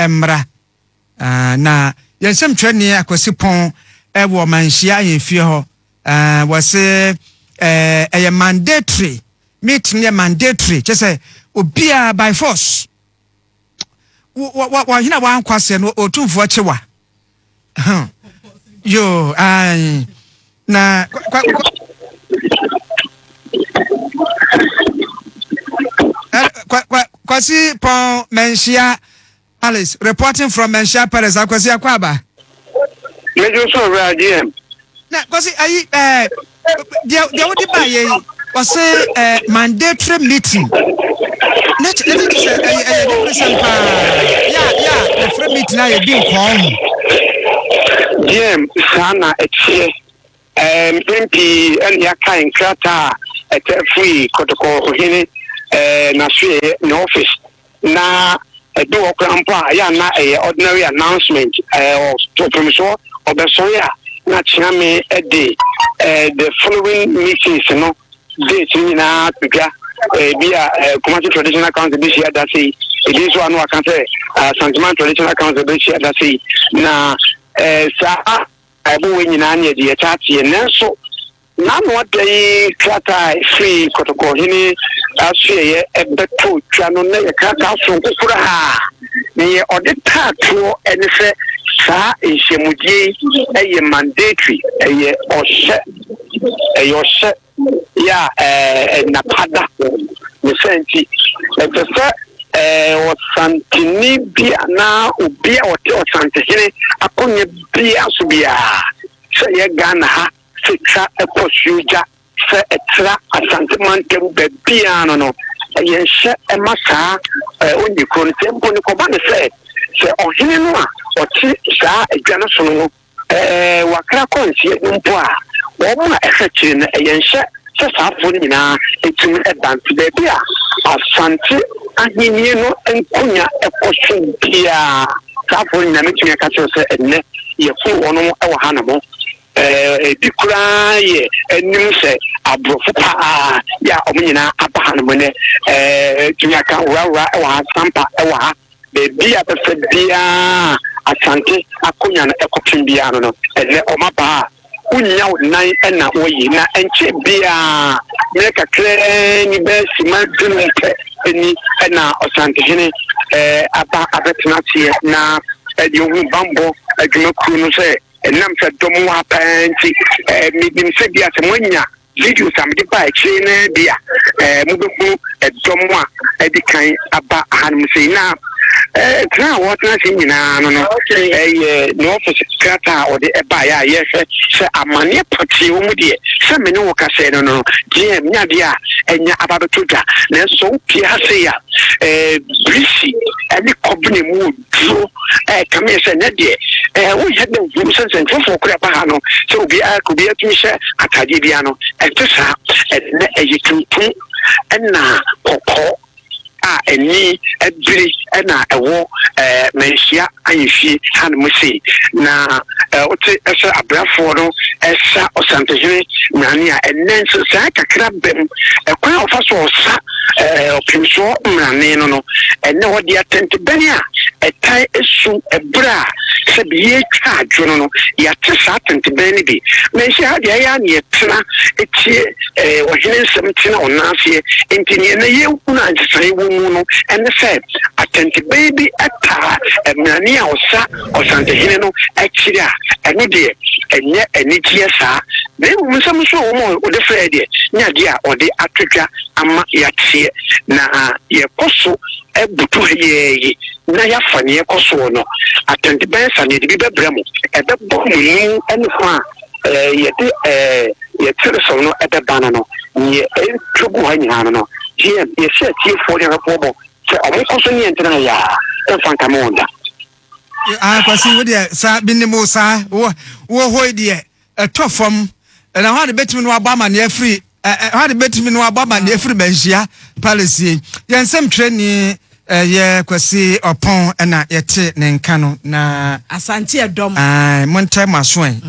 emra na yensem twani akwasi pon wo manhia yemfie ho was mandatory meeting mandatory just obia by force wa hina wa ankwase no otumfo chewa yo na kwasi pon menhia Alice reporting from Menhia Palace akwasi akwaba Major so radio na kwasi ayi dia wodi ba ye was mandatory meeting let it say different yeah the free meeting na ye bi nko DM sana etie MP and ya kind krata at free protocol hini na sue no office na do okrampa ya na ordinary announcement to permission obesoya na chiame the following meetings no date ni na pika bia Kumasi traditional council this year that say it is one who can say Santiman traditional council this year that say na sa abu we nyina na de yatati nenso na no dey krata free protocol hini asue ebeto twa no na yakata so kokura ha ne odita to ene se sa nhemudie eye mandatory eye ohye ya na pada ne senti efese Santini bia na ubia o santihini akonye bia subia se ye Ghana ha sika ekosuja se etra asantimantem bia no ye hye emasa oni kron tempo ni koba ne se ohene no a oti saa adwana so no wakra konsie mpo a wo na ehwekire na ye hye se saafo nyina etum edanti bia asanti ahini no enkunya ekoso bia saafo nyina metumi aka se enne ye fu wono ewo hanamo dikura ye enim se abrofo pa ya omunyina aba hanamo ne tumi aka wura ewo sampa ewo ha bia befe bia asante akonya na ekopim bia no enne omaba unya nan na oyi na enche bia me kakre ni be simadunte eni na osante hene aba abetena tie na edi ohun bambo adwuma kru no se enam se dom wa panti midim se bia se monya video samde ba echi na bia mubeku dom wa edi kan aba hanum se na tra what na nyina no no no office krata o de eba ya ye se amane pati wo mu de se me ne wo ka se no no je nya de a enya ababetuda na so pia se ya brisi ani kobne mu dro kame se ne de wo ye de wo se se fofo kura pa ha no se obi a ko bi atumi se atade bia no etesa ne eyituntu na kokko eni ebiri na ewo menhia ayefie han musi na ote esa abrafo no esa osantehene nani a enenso sa kakra bem ekwan ofaso osa opimso mrane no enne wodi atente bani a etai esu ebra se biye twa adwo no ya tesa atente bani bi menhia de ya na yetra etie ohene nsem tina onafie entini na ye kuna antsai no and said attentive baby ata emrani a osa osantehene no akira eno de enye enigie saa na nsam so wo o de frede nya de a ode atwetwa ama yatie na ye koso ebutu yeyi na ya fane ye koso no attentive bensa ne de bi bebremu ebebo mu enu fa ye de ye tere so no ebebana no ye entugu hanya no ye se tie for the report se omokoso ni entina ya enfanta monda kwasi wo de sa binimo sa wo hoi de etofom na ha de betimi no agba ma na afri ha de betimi no agba ma na afri Menhia Palace yensem treni ye kwasi opon na yete ne nka no na asante edom montai maso en